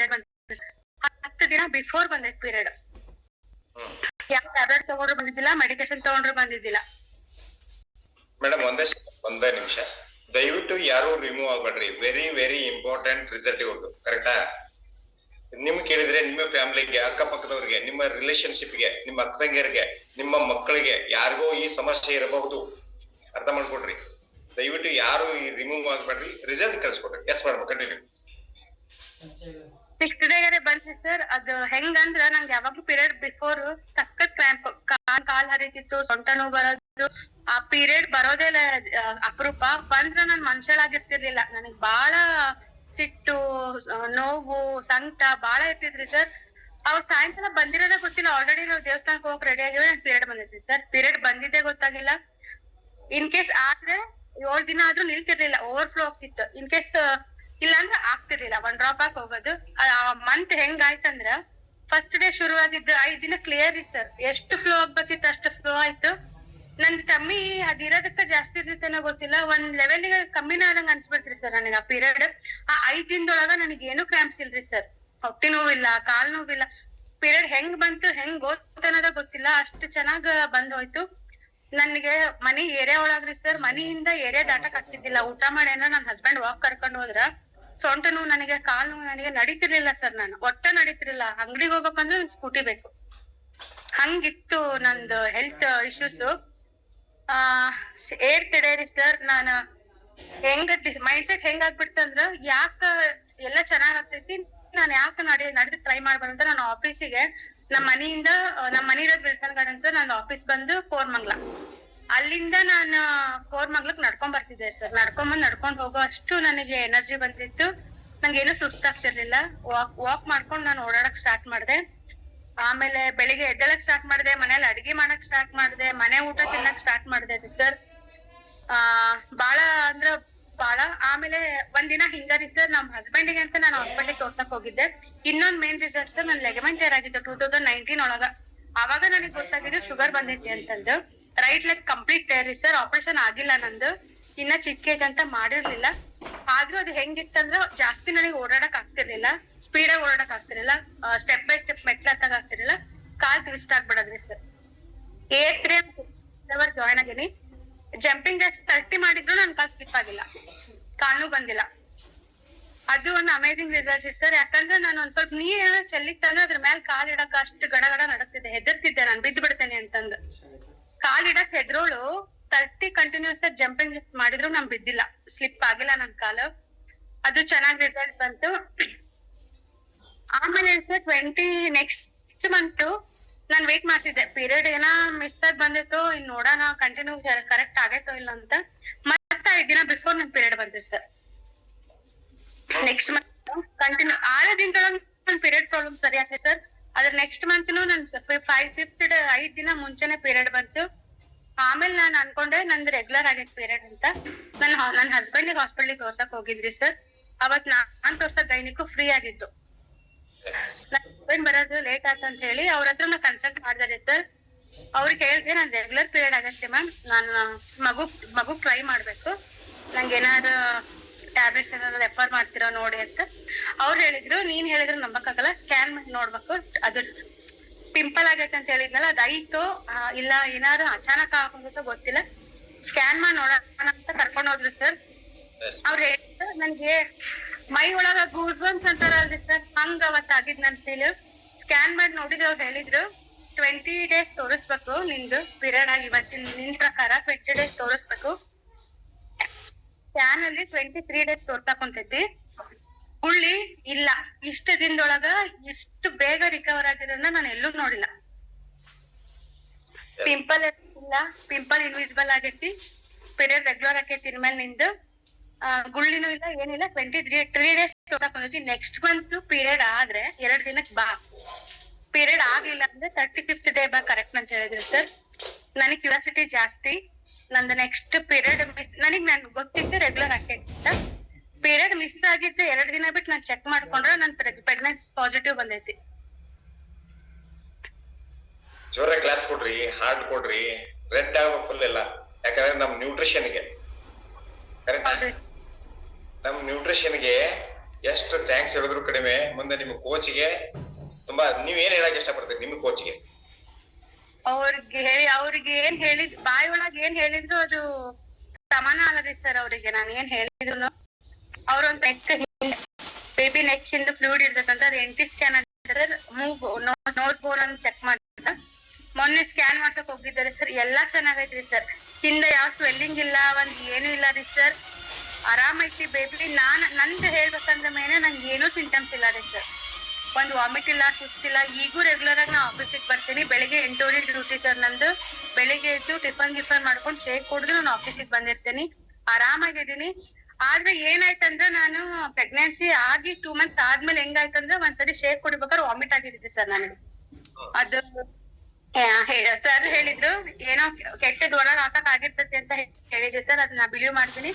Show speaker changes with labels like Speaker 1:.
Speaker 1: 10 ದಿನ before ಬಂದೈತ್ period. ಯಾವ tablet ತಗೊಂಡ್ರು ಬಂದಿದ್ದಿಲ್ಲ, ಮೆಡಿಕೇಶನ್ ತಗೊಂಡ್ರು ಬಂದಿದ್ದಿಲ್ಲ.
Speaker 2: ಮೇಡಮ್ ಒಂದೇ ನಿಮಿಷ, ದಯವಿಟ್ಟು ಯಾರು ರಿಮೂವ್ ಆಗ್ಬೇಡ್ರಿ. ವೆರಿ ವೆರಿ ಇಂಪಾರ್ಟೆಂಟ್ ರಿಸಲ್ಟ್ ಇವ್ರದ್ದು. ಕರೆಕ್ಟಾ? ನಿಮ್ ಕೇಳಿದ್ರೆ ನಿಮ್ಮ ಫ್ಯಾಮಿಲಿಗೆ, ಅಕ್ಕಪಕ್ಕದವ್ರಿಗೆ, ನಿಮ್ಮ ರಿಲೇಶನ್ಶಿಪ್ಗೆ, ನಿಮ್ಮ ಅಕ್ಕ ತಂಗಿಯರಿಗೆ, ನಿಮ್ಮ ಮಕ್ಕಳಿಗೆ ಯಾರಿಗೋ ಈ ಸಮಸ್ಯೆ ಇರಬಹುದು. ಅರ್ಥ ಮಾಡ್ಕೊಡ್ರಿ. ದಯವಿಟ್ಟು ಯಾರು ಈ ರಿಮೂವ್ ಆಗ್ಬೇಡ್ರಿ. ರಿಸಲ್ಟ್ ಕಳ್ಸ್ಕೊಡ್ರಿ. Yes madam, continue.
Speaker 1: 6th ಡೇಗೆ ಬಂದ್ರಿ ಸರ್. ಅದು ಹೆಂಗಂದ್ರ ನಂಗೆ ಯಾವಾಗ್ಲೂ ಪೀರಿಯಡ್ ಬಿಫೋರ್ ಸಖತ್ ಕ್ರ್ಯಾಂಪ್, ಕಾಲ್ ಹರಿತಿತ್ತು, ಸೊಂಟ ನೋವು ಬರೋದು. ಆ ಪೀರಿಯಡ್ ಬರೋದೇ ಅಪರೂಪ. ಬಂದ್ರ ನಾನ್ ಮನುಷ್ಯಳಾಗಿರ್ತಿರ್ಲಿಲ್ಲ. ನನಗ್ ಬಾಳ ಸಿಟ್ಟು, ನೋವು, ಸಂಕಟ ಬಾಳ ಇರ್ತಿದ್ರಿ ಸರ್. ಅವ್ರು ಸಾಯಂಕಾಲ ಬಂದಿರೋದೇ ಗೊತ್ತಿಲ್ಲ. ಆಲ್ರೆಡಿ ನಾವು ದೇವಸ್ಥಾನಕ್ಕೆ ಹೋಗಕ್ ರೆಡಿ ಆಗಿದ್ರೆ ನನ್ ಪೀರಿಯಡ್ ಬಂದೈತಿ ಸರ್. ಪೀರಿಯಡ್ ಬಂದಿದ್ದೇ ಗೊತ್ತಾಗಿಲ್ಲ. ಇನ್ ಕೇಸ್ ಆದ್ರೆ 7 ದಿನ ಆದ್ರೂ ನಿಲ್ತಿರ್ಲಿಲ್ಲ, ಓವರ್ಫ್ಲೋ ಆಗ್ತಿತ್ತು. ಇನ್ ಕೇಸ್ ಇಲ್ಲಾಂದ್ರೆ ಆಗ್ತಿರ್ಲಿಲ್ಲ, 1 ಡ್ರಾಪ್ ಆಗಿ ಹೋಗೋದು. ಮಂತ್ ಹೆಂಗಾಯ್ತಂದ್ರ ಫಸ್ಟ್ ಡೇ ಶುರು ಆಗಿದ್ದು 5 ದಿನ ಕ್ಲಿಯರ್ ರೀ ಸರ್. ಎಷ್ಟು ಫ್ಲೋ ಆಗ್ಬೇಕಿತ್ತು ಅಷ್ಟು ಫ್ಲೋ ಆಯ್ತು. ನಂದು ಕಮ್ಮಿ ಅದಿರೋದಕ್ಕ ಜಾಸ್ತಿ ಇರ್ತೈತೇನೋ ಗೊತ್ತಿಲ್ಲ, ಒಂದ್ ಲೆವೆಲ್ಗೆ ಕಮ್ಮಿನ ಆದಂಗ ಅನ್ಸ್ಬಿಡ್ತ್ರಿ ಸರ್ ನನಗೆ ಆ ಪೀರಿಯಡ್. ಆ 5 ದಿನದೊಳಗ ನನಗೆ ಏನು ಕ್ರಾಂಪ್ಸ್ ಇಲ್ರಿ ಸರ್. ಹೊಟ್ಟೆ ನೋವಿಲ್ಲ, ಕಾಲ್ ನೋವಿಲ್ಲ. ಪೀರಿಯಡ್ ಹೆಂಗ್ ಬಂತು, ಹೆಂಗ್ ಗೊತ್ತನ್ನೋದ ಗೊತ್ತಿಲ್ಲ, ಅಷ್ಟು ಚೆನ್ನಾಗ್ ಬಂದ್ ಹೋಯ್ತು. ನನ್ಗೆ ಮನಿ ಏರಿಯಾ ಒಳಗ್ರಿ ಸರ್, ಮನಿಯಿಂದ ಏರಿಯಾ ದಾಟಕ್ ಆಗ್ತಿದ್ದಿಲ್ಲ. ಊಟ ಮಾಡೇನ ನನ್ ಹಸ್ಬೆಂಡ್ ವಾಕ್ ಕರ್ಕೊಂಡ್ ಹೋದ್ರ ಸೊಂಟ ನೋವು ನನಗೆ, ಕಾಲ್ ನೋವು ನನಗೆ, ನಡೀತಿರ್ಲಿಲ್ಲ ಸರ್. ನಾನು ಒಟ್ಟ ನಡೀತಿರ್ಲಿಲ್ಲ. ಅಂಗಡಿಗೆ ಹೋಗ್ಬೇಕಂದ್ರೆ ನನ್ ಸ್ಕೂಟಿ ಬೇಕು. ಹಂಗಿತ್ತು ನಂದು ಹೆಲ್ತ್ ಇಶ್ಯೂಸ್. 8th ಡೇ ರೀ ಸರ್, ನಾನು ಮೈಂಡ್ ಸೆಟ್ ಹೆಂಗ್ ಆಗ್ಬಿಡ್ತಂದ್ರ, ಯಾಕ ಎಲ್ಲ ಚೆನ್ನಾಗ್ ಆಗ್ತೈತಿ, ನಾನ್ ಯಾಕ ನಡೆದು ಟ್ರೈ ಮಾಡ್ಬಾರಂತ ನಾನು ಆಫೀಸಿಗೆ ನಮ್ಮ ಮನಿ ಇರೋದ್ ವಿಲ್ಸನ್ ಗಾರ್ಡನ್ ಸರ್. ನನ್ನ ಆಫೀಸ್ ಬಂದು ಕೋರ್ಮಂಗ್ಲ. ಅಲ್ಲಿಂದ ನಾನು ಕೋರ್ಮಂಗ್ಲಕ್ ನಡ್ಕೊಂಡ್ ಬರ್ತಿದ್ದೆ ಸರ್. ನಡ್ಕೊಂಡ್ ಹೋಗೋ ಅಷ್ಟು ನನಗೆ ಎನರ್ಜಿ ಬಂದಿತ್ತು. ನಂಗೇನು ಸುಸ್ತಾಗ್ತಿರ್ಲಿಲ್ಲ. ವಾಕ್ ಮಾಡ್ಕೊಂಡ್ ನಾನು ಓಡಾಡಕ್ ಸ್ಟಾರ್ಟ್ ಮಾಡ್ದೆ. ಆಮೇಲೆ ಬೆಳಿಗ್ಗೆ ಎದ್ದೇಳಕ್ ಸ್ಟಾರ್ಟ್ ಮಾಡ್ದೆ, ಮನೇಲಿ ಅಡಿಗೆ ಮಾಡಕ್ ಸ್ಟಾರ್ಟ್ ಮಾಡ್ದೆ, ಮನೆ ಊಟ ತಿನ್ನಕ್ ಸ್ಟಾರ್ಟ್ ಮಾಡ್ದೆ ಸರ್. ಬಾಳ ಅಂದ್ರ ಬಾಳ. ಆಮೇಲೆ ಒಂದಿನ ಹಿಂಗಾರಿ ಸರ್, ನಮ್ ಹಸ್ಬೆಂಡಿಗೆ ಅಂತ ನಾನು ಹಾಸ್ಪಿಟಲ್ ತೋರ್ಸಕ್ ಹೋಗಿದ್ದೆ. ಇನ್ನೊಂದ್ ಮೇನ್ ರಿಸಲ್ಟ್ ಸರ್, ನನ್ ಲೆಗಮೆಂಟ್ ಏರ್ ಆಗಿತ್ತು 2019 ಒಳಗ. ಅವಾಗ ನನಗ್ ಗೊತ್ತಾಗಿದ್ದು ಶುಗರ್ ಬಂದೈತಿ ಅಂತಂದು. ರೈಟ್ ಲೆಗ್ ಕಂಪ್ಲೀಟ್ ಟೇರ್ ರೀ ಸರ್. ಆಪರೇಷನ್ ಆಗಿಲ್ಲ ನಂದು, ಇನ್ನ ಚಿಕ್ಕ ಏಜ್ ಅಂತ ಮಾಡಿರ್ಲಿಲ್ಲ. ಆದ್ರೂ ಅದು ಹೆಂಗಿತ್ತಂದ್ರ ಜಾಸ್ತಿ ನನಗೆ ಓಡಾಡಕ್ ಆಗ್ತಿರ್ಲಿಲ್ಲ, ಸ್ಪೀಡ್ ಆಗಿ ಓಡಾಡಕ್ ಆಗ್ತಿರ್ಲಿಲ್ಲ, ಸ್ಟೆಪ್ ಬೈ ಸ್ಟೆಪ್ ಮೆಟ್ಲ ಹತ್ತಾಗ ಆಗ್ತಿರ್ಲಿಲ್ಲ, ಕಾಲ್ ಟ್ವಿಸ್ಟ್ ಆಗ್ಬಿಡದ್ರಿ ಸರ್. 8th ಡೇ ಜಾಯ್ನ್ ಆಗೀನಿ. ಜಂಪಿಂಗ್ ಜಾಕ್ಸ್ 30 ಮಾಡಿದ್ರು ನನ್ ಕಾಲ್ ಸ್ಲಿಪ್ ಆಗಿಲ್ಲ, ಕಾಲು ಬಂದಿಲ್ಲ. ಅದು ಒಂದು ಅಮೇಜಿಂಗ್ ರಿಸಲ್ಟ್ ರೀ ಸರ್. ಯಾಕಂದ್ರೆ ನಾನು ಒಂದ್ ಸ್ವಲ್ಪ ನೀರ್ ಚೆಲ್ಲಿತ್ತಂದ್ರೆ ಅದ್ರ ಮೇಲೆ ಕಾಲ್ ಇಡಕ್ ಅಷ್ಟು ಗಡಗಡ ನಡಕ್ತಿದ್ದೆ, ಹೆದರ್ತಿದ್ದೆ ನಾನು ಬಿದ್ದು ಬಿಡ್ತೇನೆ ಅಂತಂದು. ಕಾಲ್ ಇಡಕ್ ಹೆದ್ರೋಳು 30 ಕಂಟಿನ್ಯೂಸ್ ಜಂಪಿಂಗ್ ಜಾಕ್ಸ್ ಮಾಡಿದ್ರು ನಾನ್ ಬಿದ್ದಿಲ್ಲ, ಸ್ಲಿಪ್ ಆಗಿಲ್ಲ ನನ್ ಕಾಲು. ಅದು ಚೆನ್ನಾಗ್ ರಿಸಲ್ಟ್ ಬಂತು. ಆಮೇಲೆ ಸರ್ ನೆಕ್ಸ್ಟ್ ಮಂತ್ ನಾನ್ ವೇಟ್ ಮಾಡ್ತಿದ್ದೆ, ಪೀರಿಯಡ್ ಏನೋ ಮಿಸ್ ಆಗಿ ಬಂದಿತ್ತು, ಇನ್ ನೋಡೋಣ ಕಂಟಿನ್ಯೂ ಕರೆಕ್ಟ್ ಆಗೈತೋ ಇಲ್ಲ ಅಂತ. ಮತ್ತೆ 5 ದಿನ ಬಿಫೋರ್ ನನ್ ಪೀರಿಯಡ್ ಬಂತು ಸರ್. ನೆಕ್ಸ್ಟ್ ಮಂತ್ ಕಂಟಿನ್ಯೂ 6 ದಿನದೊಳಗೆ ನನ್ ಪೀರಿಯಡ್ ಪ್ರಾಬ್ಲಮ್ ಸರಿ ಆಗ್ತದೆ ಸರ್. ಅದ್ರ ನೆಕ್ಸ್ಟ್ ಮಂತ್ ನನ್ 5th ಡೇ 5 ದಿನ ಮುಂಚೆನೆ ಪೀರಿಯಡ್ ಬಂತು. ಆಮೇಲೆ ನಾನ್ ಅನ್ಕೊಂಡೆ ನಂದು ರೆಗ್ಯುಲರ್ ಆಗೈತೆ ಪೀರಿಯಡ್ ಅಂತ. ನನ್ ಹಸ್ಬೆಂಡಿಗೆ ಹಾಸ್ಪಿಟಲ್ ತೋರ್ಸಕ್ ಹೋಗಿದ್ರಿ ಸರ್. ಅವತ್ ನಾನ್ ತೋರ್ಸಕ್ ಗೈನಿಕ್ಕು ಫ್ರೀ ಆಗಿತ್ತು. ನನ್ ಹಸ್ಬೆಂಡ್ ಬರೋದು ಲೇಟ್ ಆಯ್ತಂತ ಹೇಳಿ ಅವ್ರ ಹತ್ರ ನಾ ಕನ್ಸಲ್ಟ್ ಮಾಡಿದಾರೆ ಸರ್. ಅವ್ರಿಗೆ ಹೇಳಿದೆ ನನ್ ರೆಗ್ಯುಲರ್ ಪೀರಿಯಡ್ ಆಗತ್ತೆ ಮ್ಯಾಮ್, ನಾನು ಮಗು ಟ್ರೈ ಮಾಡ್ಬೇಕು, ನಂಗೆ ಏನಾದ್ರು ಟ್ಯಾಬ್ಲೆಟ್ಸ್ ಏನಾದ್ರು ರೆಫರ್ ಮಾಡ್ತೀರಾ ನೋಡಿ ಅಂತ. ಅವ್ರು ಹೇಳಿದ್ರು, ನೀನ್ ಹೇಳಿದ್ರು ನಂಬಕ್ಕಾಗಲ್ಲ, ಸ್ಕ್ಯಾನ್ ಮಾಡಿ ನೋಡ್ಬೇಕು, ಅದು ಪಿಂಪಲ್ ಆಗೈತೆ ಅಂತ ಹೇಳಿದ್ನಲ್ಲ, ಅದಾಯ್ತು ಇಲ್ಲ ಏನಾದ್ರು ಅಚಾನಕ್ ಆಗೋಗುತ್ತೋ ಗೊತ್ತಿಲ್ಲ, ಸ್ಕ್ಯಾನ್ ಮಾಡಿ ನೋಡೋಣ ಅಂತ ಕರ್ಕೊಂಡ್ ಹೋದ್ರು ಸರ್. ಅವ್ರು ಹೇಳಿದ್ರು ನನ್ಗೆ ಮೈ ಒಳಗ ಗೂಸ್ ಬಂಪ್ಸ್ ಅಂತಾರಲ್ರಿ ಸರ್, ಹಂಗ ಅವತ್ ಆಗಿದ್ ನನ್ ಫೀಲ್. ಸ್ಕ್ಯಾನ್ ಮಾಡಿ ನೋಡಿದ್ರು, ಅವ್ರು ಹೇಳಿದ್ರು 20 ಡೇಸ್ ತೋರಿಸ್ಬೇಕು ನಿಂದು ಪೀರಿಯಡ್ ಆಗಿ. ಇವತ್ತಿನ ನಿನ್ ಪ್ರಕಾರ 20 ಡೇಸ್ ತೋರಿಸ್ಬೇಕು. ಸ್ಕ್ಯಾನ್ ಅಲ್ಲಿ 23 ಡೇಸ್ ತೋರ್ಸಾಕೊಂತೈತಿ. ಗುಳ್ಳಿ ಇಲ್ಲ, ಇಷ್ಟು ದಿನದೊಳಗ ಇಷ್ಟು ಬೇಗ ರಿಕವರ್ ಆಗಿರೋದನ್ನ ನಾನು ಎಲ್ಲೂ ನೋಡಿಲ್ಲ. ಪಿಂಪಲ್ ಇಲ್ಲ, ಪಿಂಪಲ್ ಇನ್ವಿಸಿಬಲ್ ಆಗೈತಿ, ಪೀರಿಯಡ್ ರೆಗ್ಯುಲರ್ ಆಕೈತಿ ಇನ್ಮೇಲೆ ನಿಂದು. ಗುಳ್ಳಿನೂ ಇಲ್ಲ, ಏನಿಲ್ಲ. 23 ಡೇಸ್ ತೋರ್ಸಾಕೊಂತೈತಿ. ನೆಕ್ಸ್ಟ್ ಮಂತ್ ಪೀರಿಯಡ್ ಆದ್ರೆ 2 ದಿನಕ್ಕೆ ಬಾ, ಪೀರಿಯಡ್ ಆಗ್ಲಿಲ್ಲ ಅಂದ್ರೆ 35th ಡೇ ಬಾ ಕರೆಕ್ಟ್ ಅಂತ ಹೇಳಿದ್ರು ಸರ್. ನನಗ್ ಕ್ಯೂರಿಯಾಸಿಟಿ ಜಾಸ್ತಿ. ನಂದು ನೆಕ್ಸ್ಟ್ ಪೀರಿಯಡ್ ನನ್ ಗೊತ್ತಿತ್ತು ರೆಗ್ಯುಲರ್ ಆಕೈತಿ ಅಂತ. ಪೀರಿಯಡ್ ಮಿಸ್ ಆಗಿದ್ದು 2 ದಿನ ಬಿಟ್ಟು ನಾನ್ ಚೆಕ್ ಮಾಡ್ಕೊಂಡ್ರೆ ನನ್ ಪ್ರೆಗ್ನೆನ್ಸಿ ಪಾಸಿಟಿವ್ ಬಂದೈತಿ.
Speaker 2: ಜೋರ ಕ್ಲಾಸ್ ಕೊಡ್ರಿ, ಹಾರ್ಟ್ ಕೊಡ್ರಿ, ರೆಡ್ ಆಗ್ಬೇಕು ಫುಲ್ ಎಲ್ಲ. ಯಾಕಂದ್ರೆ ನಮ್ ನ್ಯೂಟ್ರಿಷನ್ಗೆ ಕರೆಕ್ಟ್, ನಮ್ ನ್ಯೂಟ್ರಿಷನ್ಗೆ ಎಷ್ಟು ಥ್ಯಾಂಕ್ಸ್ ಹೇಳಿದ್ರು ಕಡಿಮೆ. ಮುಂದೆ ನಿಮ್ಮ ಕೋಚ್ಗೆ ತುಂಬಾ ನೀವೇನ್ ಹೇಳಕ್ ಇಷ್ಟಪಡ್ತೀರಿ ನಿಮ್ಮ ಕೋಚ್ಗೆ?
Speaker 1: ಅವ್ರಿಗೆ ಏನ್ ಹೇಳಿದ್ ಬಾಯಿ ಒಳಗ್ ಏನ್ ಹೇಳಿದ್ರು ಅದು ಸಮಾನ ಅಲ್ಲರಿ ಸರ್. ಅವ್ರಿಗೆ ನಾನು ಏನ್ ಹೇಳಿದ್ರು ಅವ್ರೊಂದ್ ಬೇಬಿ ನೆಕ್ ಹಿಂದ ಫ್ಲೂಯಿಡ್ ಇರ್ತದಂತ, ಅದು NT ಸ್ಕ್ಯಾನ್ ಅಂತ ಮೂವ್ ನೋಸ್ ಬೋನ್ ಅನ್ನು ಚೆಕ್ ಮಾಡ್ತ ಮೊನ್ನೆ ಸ್ಕ್ಯಾನ್ ಮಾಡ್ಸಕ್ ಹೋಗಿದ್ದಾರೆ ಸರ್. ಎಲ್ಲಾ ಚೆನ್ನಾಗೈತ್ರಿ ಸರ್. ಹಿಂದ ಯಾವ ಸ್ವೆಲ್ಲಿಂಗ್ ಇಲ್ಲ, ಒಂದ್ ಏನು ಇಲ್ಲ ರೀ ಸರ್. ಆರಾಮ್ ಐತಿ ಬೇಬಿ. ನಂದು ಹೇಳ್ಬೇಕಂದ್ರ ಮೇಲೆ ನಂಗೆ ಏನೂ ಸಿಂಟಮ್ಸ್ ಇಲ್ಲ ರೀ ಸರ್. ಒಂದ್ ವಾಮಿಟ್ ಇಲ್ಲ, ಸುಸ್ತಿಲ್ಲ. ಈಗೂ ರೆಗ್ಯುಲರ್ ಆಗಿ ನಾ ಆಫೀಸಿಗೆ ಬರ್ತೀನಿ. ಬೆಳಿಗ್ಗೆ 8 ಗಂಟೆ ಡ್ಯೂಟಿ ಸರ್ ನಂದು. ಬೆಳಿಗ್ಗೆ ಎದ್ದು ಟಿಫನ್ ಮಾಡ್ಕೊಂಡು ಶೇಕ್ ಕುಡಿದು ನಾನು ಆಫೀಸಿಗೆ ಬಂದಿರ್ತೀನಿ. ಆರಾಮಾಗಿದ್ದೀನಿ. ಆದ್ರೆ ಏನಾಯ್ತಂದ್ರ ನಾನು ಪ್ರೆಗ್ನೆನ್ಸಿ ಆಗಿ 2 months ಆದ್ಮೇಲೆ ಹೆಂಗಾಯ್ತಂದ್ರ ಒಂದ್ಸರಿ ಶೇಕ್ ಕುಡಿಬೇಕಾದ್ರೆ ವಾಮಿಟ್ ಆಗಿರುತ್ತೆ ಸರ್ ನನಗೆ. ಅದು ಸರ್ ಹೇಳಿದ್ರು ಏನೋ ಕೆಟ್ಟದ್ ಒಳಗ್ ಹಾಕಕ್ ಆಗಿರ್ತತಿ ಅಂತ ಹೇಳಿದ್ರು ಸರ್. ಅದನ್ನ ಬಿಲೀವ್ ಮಾಡ್ತೀನಿ.